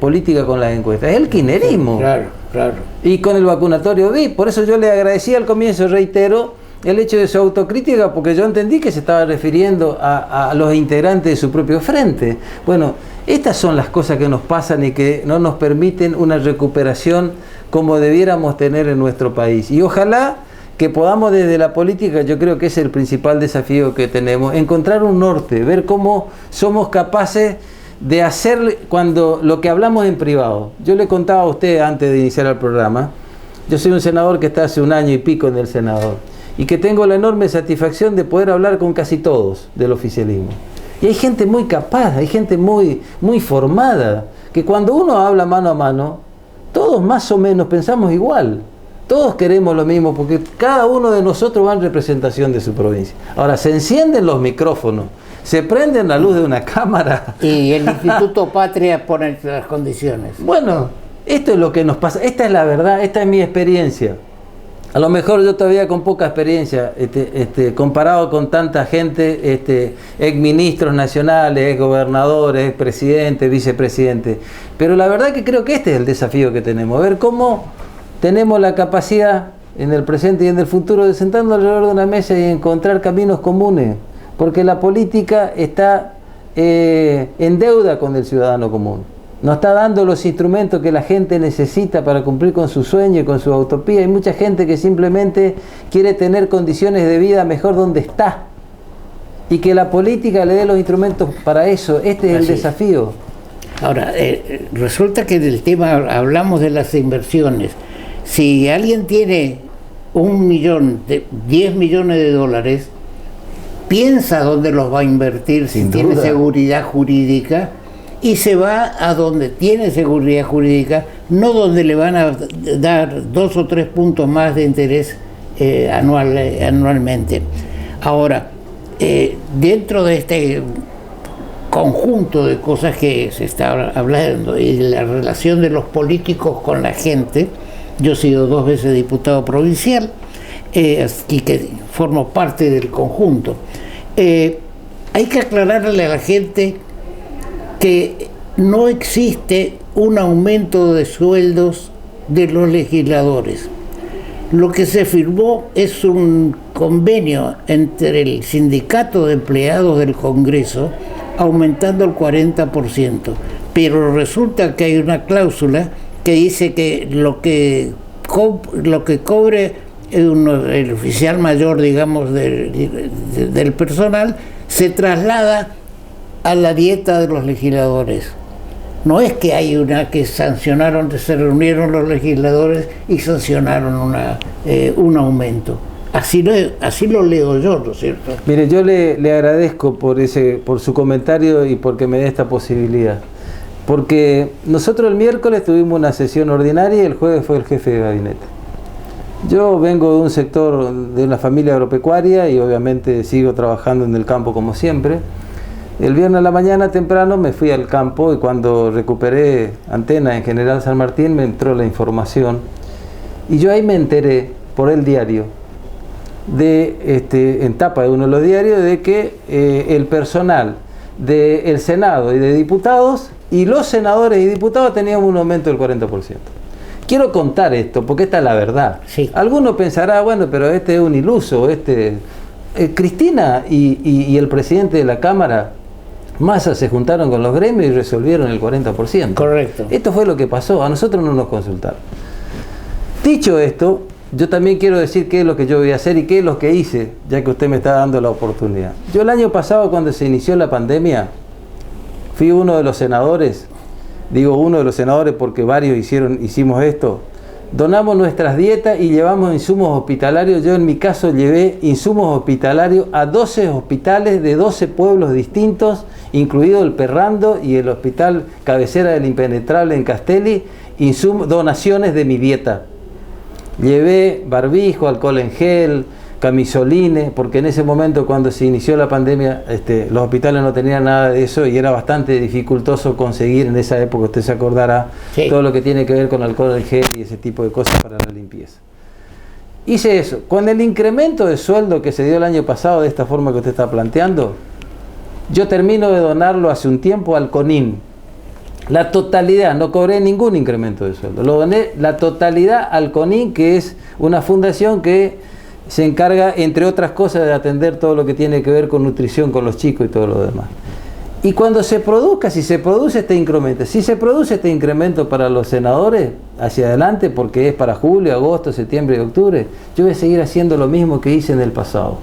política con las encuestas es el kirchnerismo. Claro, claro. Y con el vacunatorio VIP. Por eso yo le agradecí al comienzo, reitero, el hecho de su autocrítica, porque yo entendí que se estaba refiriendo a los integrantes de su propio frente. Bueno, estas son las cosas que nos pasan y que no nos permiten una recuperación como debiéramos tener en nuestro país. Y ojalá que podamos desde la política, yo creo que es el principal desafío que tenemos, encontrar un norte, ver cómo somos capaces de hacer cuando lo que hablamos en privado. Yo le contaba a usted antes de iniciar el programa, yo soy un senador que está hace 1 año y pico en el senador y que tengo la enorme satisfacción de poder hablar con casi todos del oficialismo. Y hay gente muy capaz, hay gente muy formada, que cuando uno habla mano a mano, todos más o menos pensamos igual. Todos queremos lo mismo, porque cada uno de nosotros va en representación de su provincia. Ahora, se encienden los micrófonos, se prende la luz de una cámara. Y el Instituto Patria pone las condiciones. Bueno, esto es lo que nos pasa. Esta es la verdad, esta es mi experiencia. A lo mejor yo todavía con poca experiencia, comparado con tanta gente, exministros nacionales, exgobernadores, expresidentes, vicepresidentes. Pero la verdad que creo que este es el desafío que tenemos, ver cómo tenemos la capacidad en el presente y en el futuro de sentarnos alrededor de una mesa y encontrar caminos comunes, porque la política está en deuda con el ciudadano común. Nos está dando los instrumentos que la gente necesita para cumplir con su sueño y con su utopía. Hay mucha gente que simplemente quiere tener condiciones de vida mejor donde está, y que la política le dé los instrumentos para eso. Este es el desafío. Ahora, resulta que del tema hablamos de las inversiones. Si alguien tiene 10 millones de dólares, piensa dónde los va a invertir, si tiene seguridad jurídica, y se va a donde tiene seguridad jurídica, no donde le van a dar 2 o 3 puntos más de interés anualmente. Ahora, dentro de este conjunto de cosas que se está hablando y la relación de los políticos con la gente, yo he sido 2 veces diputado provincial y que formo parte del conjunto. Hay que aclararle a la gente que no existe un aumento de sueldos de los legisladores. Lo que se firmó es un convenio entre el sindicato de empleados del Congreso aumentando el 40%, pero resulta que hay una cláusula que dice que lo que lo que cobre el oficial mayor, digamos, del personal, se traslada a la dieta de los legisladores. No es que hay que se reunieron los legisladores y sancionaron un aumento. Así lo leo yo, ¿no es cierto? Mire, yo le agradezco por su comentario y porque me dé esta posibilidad. Porque nosotros el miércoles tuvimos una sesión ordinaria y el jueves fue el jefe de gabinete. Yo vengo de un sector, de una familia agropecuaria y obviamente sigo trabajando en el campo como siempre. El viernes a la mañana temprano me fui al campo y cuando recuperé antena en General San Martín me entró la información. Y yo ahí me enteré por el diario, en tapa de uno de los diarios, de que el personal del Senado y de diputados y los senadores y diputados teníamos un aumento del 40%. Quiero contar esto porque esta es la verdad. Sí. Alguno pensará, bueno, pero este es un iluso. Cristina y el presidente de la Cámara, Massa, se juntaron con los gremios y resolvieron el 40%. Correcto. Esto fue lo que pasó, a nosotros no nos consultaron. Dicho esto, yo también quiero decir qué es lo que yo voy a hacer y qué es lo que hice, ya que usted me está dando la oportunidad. Yo el año pasado, cuando se inició la pandemia, fui uno de los senadores, digo uno de los senadores porque varios hicimos esto, donamos nuestras dietas y llevamos insumos hospitalarios. Yo en mi caso llevé insumos hospitalarios a 12 hospitales de 12 pueblos distintos, incluido el Perrando y el hospital cabecera del Impenetrable en Castelli, donaciones de mi dieta. Llevé barbijo, alcohol en gel, camisolines, porque en ese momento cuando se inició la pandemia los hospitales no tenían nada de eso y era bastante dificultoso conseguir en esa época, usted se acordará, sí, todo lo que tiene que ver con alcohol en gel y ese tipo de cosas para la limpieza. Hice eso. Con el incremento de sueldo que se dio el año pasado de esta forma que usted está planteando, yo termino de donarlo hace un tiempo al CONIN. La totalidad, no cobré ningún incremento de sueldo, lo doné la totalidad al CONIN, que es una fundación que se encarga, entre otras cosas, de atender todo lo que tiene que ver con nutrición con los chicos y todo lo demás. Y cuando se produzca, si se produce este incremento para los senadores hacia adelante, porque es para julio, agosto, septiembre y octubre, yo voy a seguir haciendo lo mismo que hice en el pasado.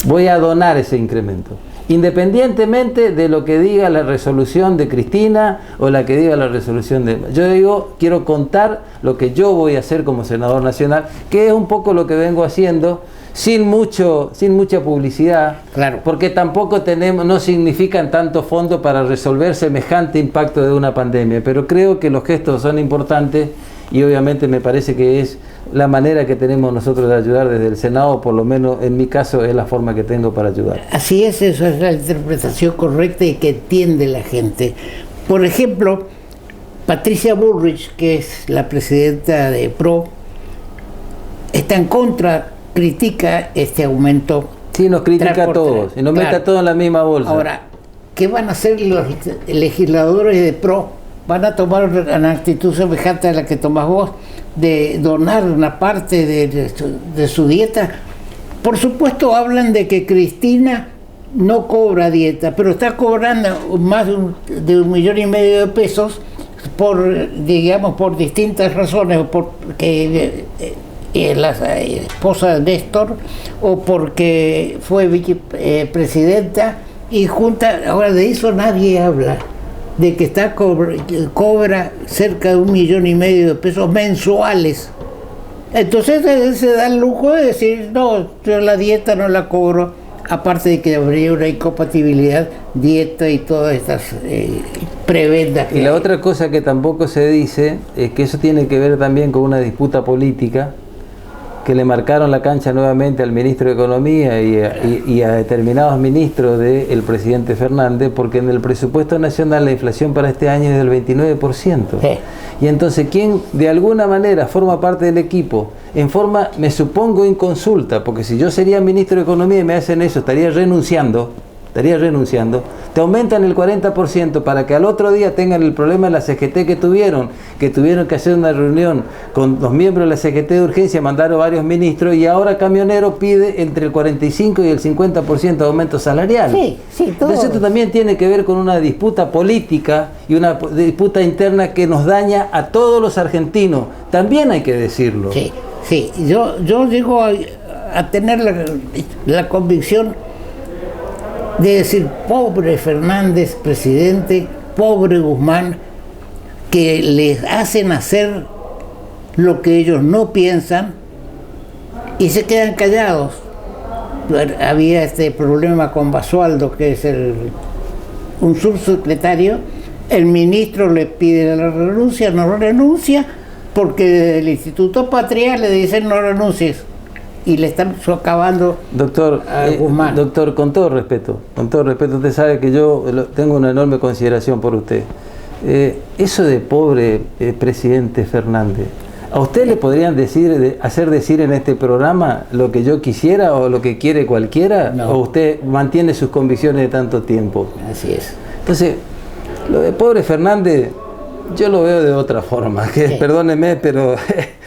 Voy a donar ese incremento, independientemente de lo que diga la resolución de Cristina o la que diga la resolución de... Yo digo, quiero contar lo que yo voy a hacer como senador nacional, que es un poco lo que vengo haciendo, sin mucha publicidad, claro, porque tampoco no significan tanto fondo para resolver semejante impacto de una pandemia, pero creo que los gestos son importantes y obviamente me parece que es la manera que tenemos nosotros de ayudar desde el Senado, por lo menos en mi caso es la forma que tengo para ayudar. Así es, eso es la interpretación correcta y que entiende la gente. Por ejemplo, Patricia Bullrich, que es la presidenta de PRO, está en contra, critica este aumento. Sí, nos critica a todos y nos mete a todos en la misma bolsa. Ahora, ¿qué van a hacer los legisladores de PRO? ¿Van a tomar una actitud semejante a la que tomás vos, de donar una parte de su dieta? Por supuesto hablan de que Cristina no cobra dieta, pero está cobrando más de 1,5 millones de pesos por distintas razones, porque la esposa de Néstor, o porque fue vicepresidenta y junta. Ahora de eso nadie habla, de que cobra cerca de 1,5 millones de pesos mensuales. Entonces él se da el lujo de decir, no, yo la dieta no la cobro, aparte de que habría una incompatibilidad, dieta y todas estas prebendas. Y la otra cosa que tampoco se dice es que eso tiene que ver también con una disputa política, que le marcaron la cancha nuevamente al ministro de Economía y a determinados ministros del presidente Fernández, porque en el presupuesto nacional la inflación para este año es del 29%. Sí. Y entonces, ¿quién de alguna manera forma parte del equipo? En forma, me supongo, inconsulta, porque si yo sería ministro de Economía y me hacen eso, estaría renunciando. estaría renunciando, te aumentan el 40% para que al otro día tengan el problema de la CGT que tuvieron que hacer una reunión con los miembros de la CGT de urgencia, mandaron varios ministros y ahora Camionero pide entre el 45 y el 50% de aumento salarial. Sí, todo. Entonces esto también tiene que ver con una disputa política y una disputa interna que nos daña a todos los argentinos. También hay que decirlo. Sí, yo llego a tener la convicción de decir, pobre Fernández, presidente, pobre Guzmán, que les hacen hacer lo que ellos no piensan y se quedan callados. Había este problema con Basualdo, que es un subsecretario. El ministro le pide la renuncia, no renuncia, porque desde el Instituto Patria le dicen no renuncies y le están socavando a Guzmán. Doctor, con todo respeto, usted sabe que yo tengo una enorme consideración por usted. Eso de pobre presidente Fernández, ¿a usted le podrían hacer decir en este programa lo que yo quisiera o lo que quiere cualquiera? No. ¿O usted mantiene sus convicciones de tanto tiempo? Así es. Entonces, lo de pobre Fernández, yo lo veo de otra forma, que perdóneme, pero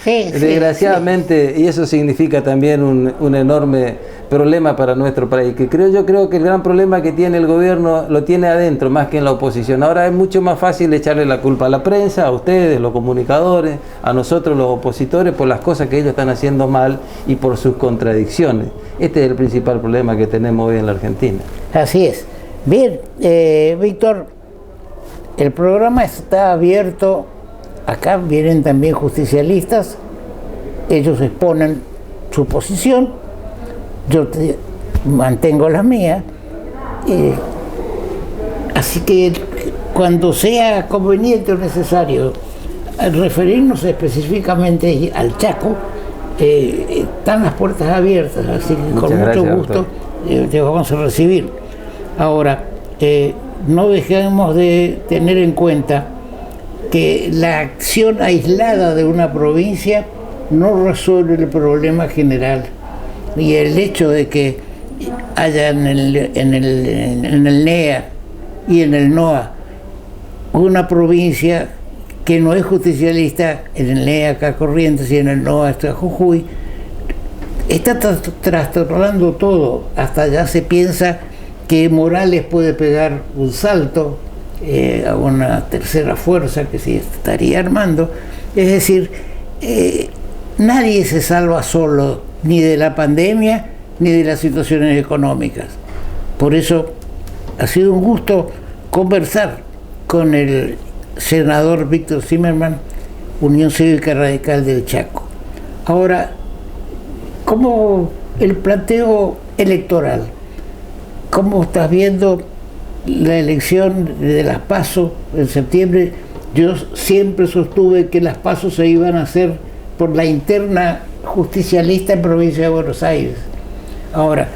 desgraciadamente, y eso significa también un enorme problema para nuestro país, que yo creo que el gran problema que tiene el gobierno lo tiene adentro más que en la oposición. Ahora es mucho más fácil echarle la culpa a la prensa, a ustedes, los comunicadores, a nosotros los opositores, por las cosas que ellos están haciendo mal y por sus contradicciones. Este es el principal problema que tenemos hoy en la Argentina. Así es. Bien, Víctor, el programa está abierto. Acá vienen también justicialistas, ellos exponen su posición, yo mantengo la mía, así que cuando sea conveniente o necesario referirnos específicamente al Chaco, están las puertas abiertas, así que con mucho gusto te vamos a recibir. Ahora, no dejemos de tener en cuenta que la acción aislada de una provincia no resuelve el problema general, y el hecho de que haya en el NEA y en el NOA una provincia que no es justicialista, en el NEA acá Corrientes y en el NOA está Jujuy, está trastornando todo. Hasta ya se piensa que Morales puede pegar un salto a una tercera fuerza que se estaría armando. Es decir, nadie se salva solo, ni de la pandemia ni de las situaciones económicas. Por eso ha sido un gusto conversar con el senador Víctor Zimmerman, Unión Cívica Radical del Chaco. Ahora, como el planteo electoral, ¿cómo estás viendo la elección de las PASO en septiembre? Yo siempre sostuve que las PASO se iban a hacer por la interna justicialista en provincia de Buenos Aires. Ahora,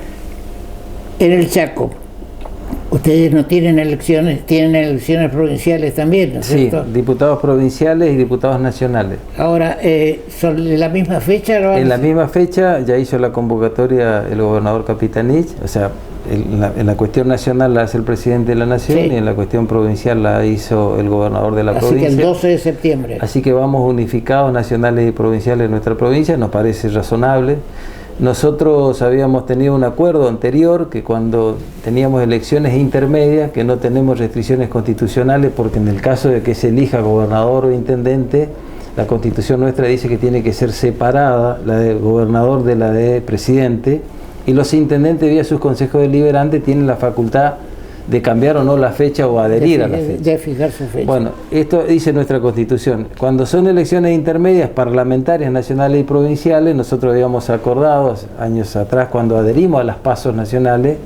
en el Chaco, ustedes no tienen elecciones, tienen elecciones provinciales también, ¿no es cierto? Sí, diputados provinciales y diputados nacionales. Ahora, ¿son en la misma fecha? En la misma fecha ya hizo la convocatoria el gobernador Capitanich, o sea, en la cuestión nacional la hace el presidente de la Nación, sí, y en la cuestión provincial la hizo el gobernador de la provincia. Así que el 12 de septiembre. Así que vamos unificados nacionales y provinciales en nuestra provincia, nos parece razonable. Nosotros habíamos tenido un acuerdo anterior que cuando teníamos elecciones intermedias, que no tenemos restricciones constitucionales, porque en el caso de que se elija gobernador o intendente, la Constitución nuestra dice que tiene que ser separada la de gobernador de la de presidente, y los intendentes vía sus consejos deliberantes tienen la facultad de cambiar o no la fecha o adherir a la fecha. De fijar su fecha. Bueno, esto dice nuestra Constitución. Cuando son elecciones intermedias parlamentarias, nacionales y provinciales, nosotros habíamos acordado años atrás, cuando adherimos a las PASO nacionales,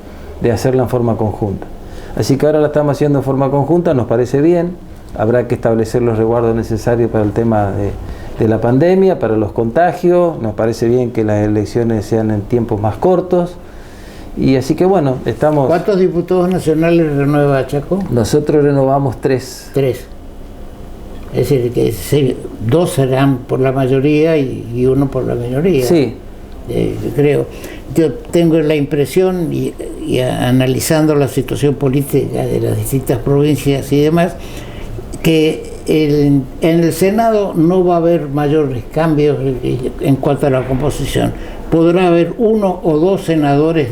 de hacerla en forma conjunta. Así que ahora la estamos haciendo en forma conjunta, nos parece bien. Habrá que establecer los resguardos necesarios para el tema de la pandemia, para los contagios. Nos parece bien que las elecciones sean en tiempos más cortos. Y así que bueno, estamos... ¿Cuántos diputados nacionales renueva Chaco? Nosotros renovamos 3. 3. Es decir, que 2 serán por la mayoría y 1 por la minoría. Sí. Creo. Yo tengo la impresión, y y analizando la situación política de las distintas provincias y demás, que en el Senado no va a haber mayores cambios en cuanto a la composición. Podrá haber 1 o 2 senadores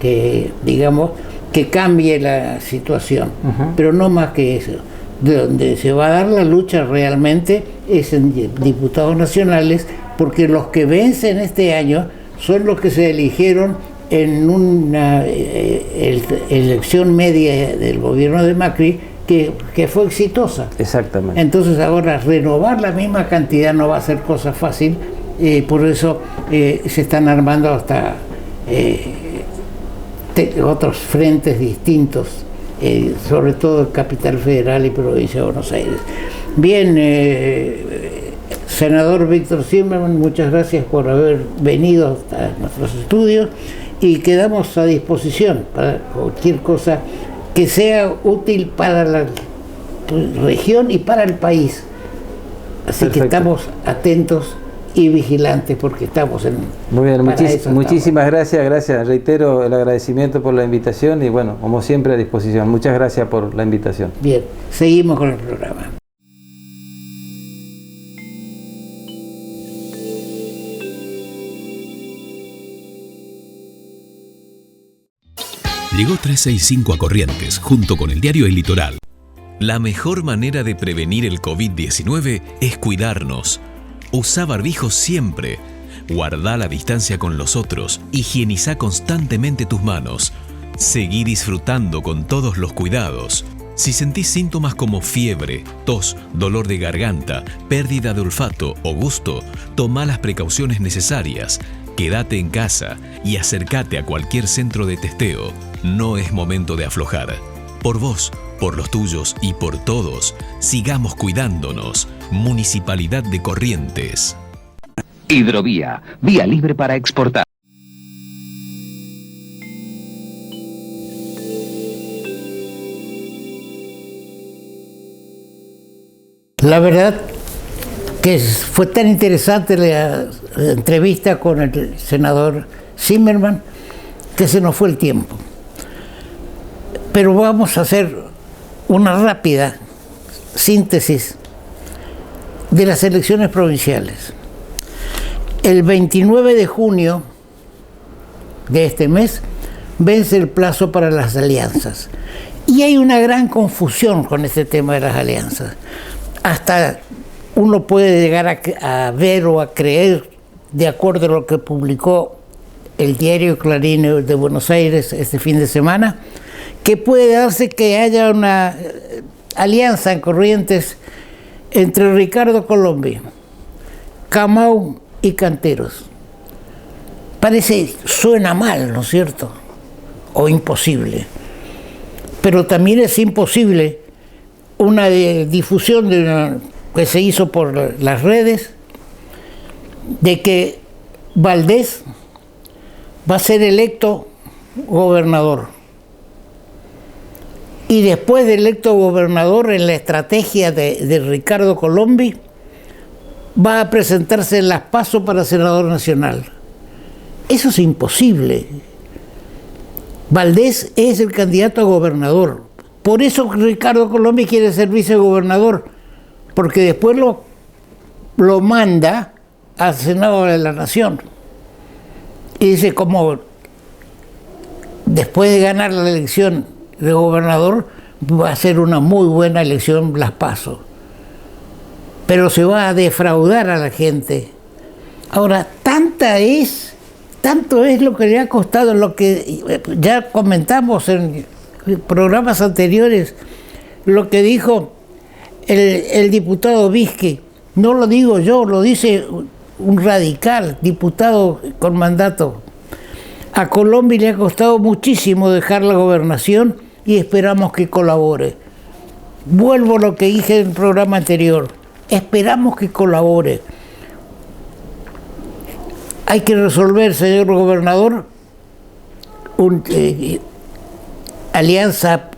que, digamos, que cambie la situación, pero no más que eso. De donde se va a dar la lucha realmente es en diputados nacionales, porque los que vencen este año son los que se eligieron en una elección media del gobierno de Macri que fue exitosa. Exactamente. Entonces ahora renovar la misma cantidad no va a ser cosa fácil, por eso se están armando hasta otros frentes distintos, sobre todo en Capital Federal y Provincia de Buenos Aires. Bien, senador Víctor Zimmermann, muchas gracias por haber venido a nuestros estudios y quedamos a disposición para cualquier cosa que sea útil para la región y para el país. Así Perfecto. Que estamos atentos y vigilantes porque estamos en... Muy bien, muchísimas gracias, reitero el agradecimiento por la invitación y bueno, como siempre a disposición. Muchas gracias por la invitación. Bien, seguimos con el programa. Llegó 365 a Corrientes, junto con el diario El Litoral. La mejor manera de prevenir el COVID-19 es cuidarnos. Usá barbijo siempre. Guardá la distancia con los otros. Higienizá constantemente tus manos. Seguí disfrutando con todos los cuidados. Si sentís síntomas como fiebre, tos, dolor de garganta, pérdida de olfato o gusto, tomá las precauciones necesarias. Quédate en casa y acércate a cualquier centro de testeo. No es momento de aflojar. Por vos, por los tuyos y por todos, sigamos cuidándonos. Municipalidad de Corrientes. Hidrovía, vía libre para exportar. La verdad que fue tan interesante la entrevista con el senador Zimmermann que se nos fue el tiempo. Pero vamos a hacer una rápida síntesis de las elecciones provinciales. El 29 de junio de este mes vence el plazo para las alianzas. Y hay una gran confusión con este tema de las alianzas. Hasta uno puede llegar a ver o a creer, de acuerdo a lo que publicó el diario Clarín de Buenos Aires este fin de semana, que puede darse que haya una alianza en Corrientes entre Ricardo Colombi, Camau y Canteros. Suena mal, ¿no es cierto? O imposible. Pero también es imposible una difusión que se hizo por las redes de que Valdés va a ser electo gobernador. Y después de electo gobernador, en la estrategia de Ricardo Colombi, va a presentarse en las PASO para senador nacional. Eso es imposible. Valdés es el candidato a gobernador. Por eso Ricardo Colombi quiere ser vicegobernador, porque después lo manda al Senado de la Nación. Y dice, como después de ganar la elección de gobernador, va a ser una muy buena elección las PASO. Pero se va a defraudar a la gente. Ahora, tanto es lo que le ha costado, lo que ya comentamos en programas anteriores, lo que dijo el diputado Vizqui. No lo digo yo, lo dice un radical, diputado con mandato. A Colombi le ha costado muchísimo dejar la gobernación y esperamos que colabore. Vuelvo a lo que dije en el programa anterior. Esperamos que colabore. Hay que resolver, señor gobernador, una alianza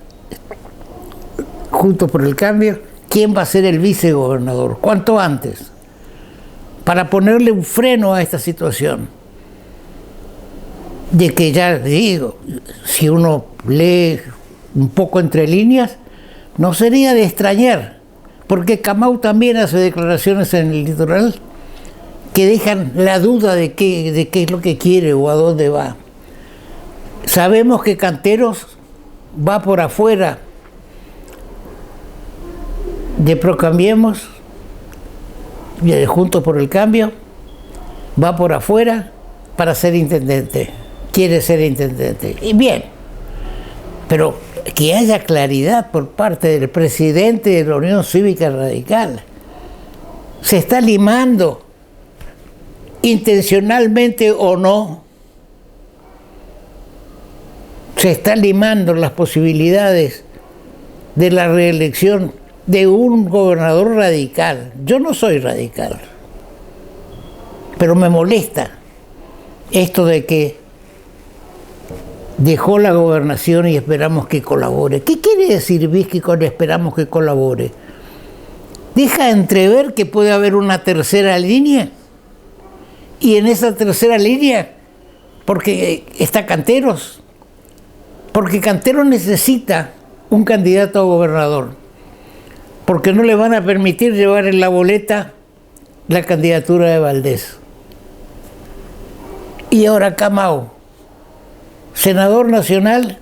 Juntos por el Cambio. ¿Quién va a ser el vicegobernador? ¿Cuánto antes? Para ponerle un freno a esta situación. de que ya digo, si uno lee un poco entre líneas, no sería de extrañar, porque Kamau también hace declaraciones en el litoral que dejan la duda de qué es lo que quiere o a dónde va. Sabemos que Canteros va por afuera de Procambiemos, de Juntos por el Cambio, va por afuera para ser intendente, quiere ser intendente. Y bien, pero que haya claridad por parte del presidente de la Unión Cívica Radical. Se está limando, intencionalmente o no, se está limando las posibilidades de la reelección de un gobernador radical. Yo no soy radical, pero me molesta esto de que dejó la gobernación y esperamos que colabore. ¿Qué quiere decir Vizqui con esperamos que colabore? Deja entrever que puede haber una tercera línea, y en esa tercera línea, porque está Canteros, porque Canteros necesita un candidato a gobernador, porque no le van a permitir llevar en la boleta la candidatura de Valdés. Y ahora Kamau, senador nacional,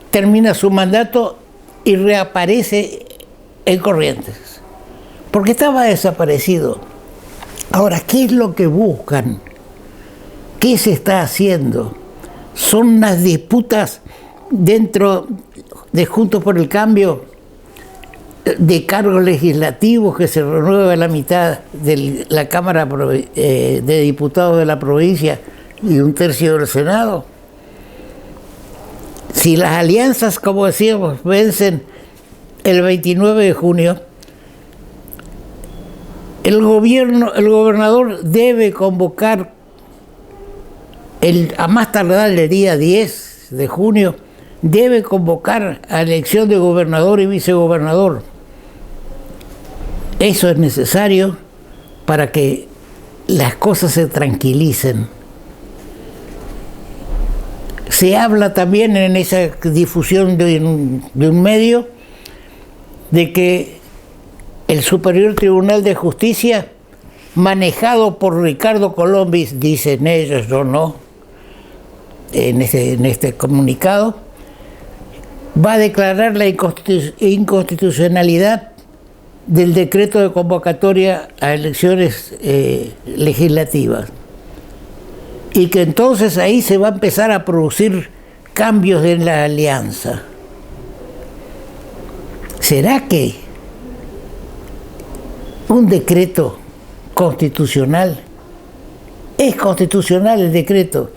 termina su mandato y reaparece en Corrientes, porque estaba desaparecido. Ahora, ¿qué es lo que buscan? ¿Qué se está haciendo? Son unas disputas dentro de Juntos por el Cambio, de cargos legislativos que se renueva la mitad de la Cámara de Diputados de la provincia y un tercio del Senado. Si las alianzas, como decíamos, vencen el 29 de junio, el gobernador debe convocar a más tardar el día 10 de junio, debe convocar a elección de gobernador y vicegobernador. Eso es necesario para que las cosas se tranquilicen. Se habla también en esa difusión de un medio de que el Superior Tribunal de Justicia, manejado por Ricardo Colombis, dicen ellos, yo no, en este comunicado, va a declarar la inconstitucionalidad del decreto de convocatoria a elecciones legislativas. Y que entonces ahí se va a empezar a producir cambios en la alianza. ¿Será que un decreto constitucional, es constitucional el decreto?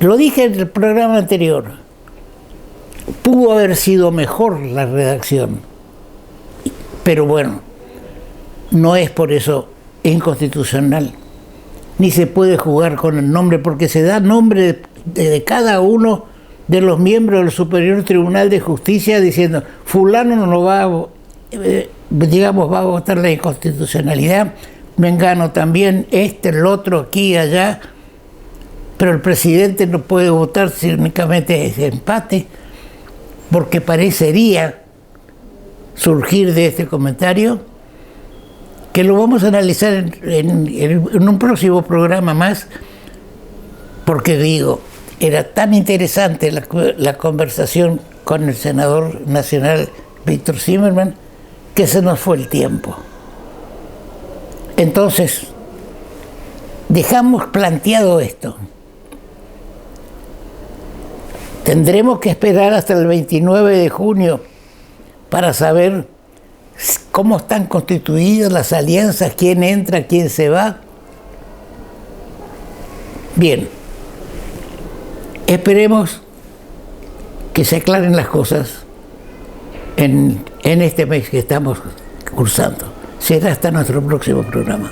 Lo dije en el programa anterior, pudo haber sido mejor la redacción, pero bueno, no es por eso inconstitucional, ni se puede jugar con el nombre, porque se da nombre de cada uno de los miembros del Superior Tribunal de Justicia diciendo, fulano no va a, va a votar la inconstitucionalidad, mengano también, el otro, aquí y allá, pero el presidente no puede votar si únicamente es empate, porque parecería surgir de este comentario, que lo vamos a analizar en un próximo programa más, porque digo, era tan interesante la conversación con el senador nacional Víctor Zimmerman, que se nos fue el tiempo. Entonces, dejamos planteado esto. Tendremos que esperar hasta el 29 de junio para saber cómo están constituidas las alianzas, quién entra, quién se va. Bien, esperemos que se aclaren las cosas en este mes que estamos cursando. Será hasta nuestro próximo programa.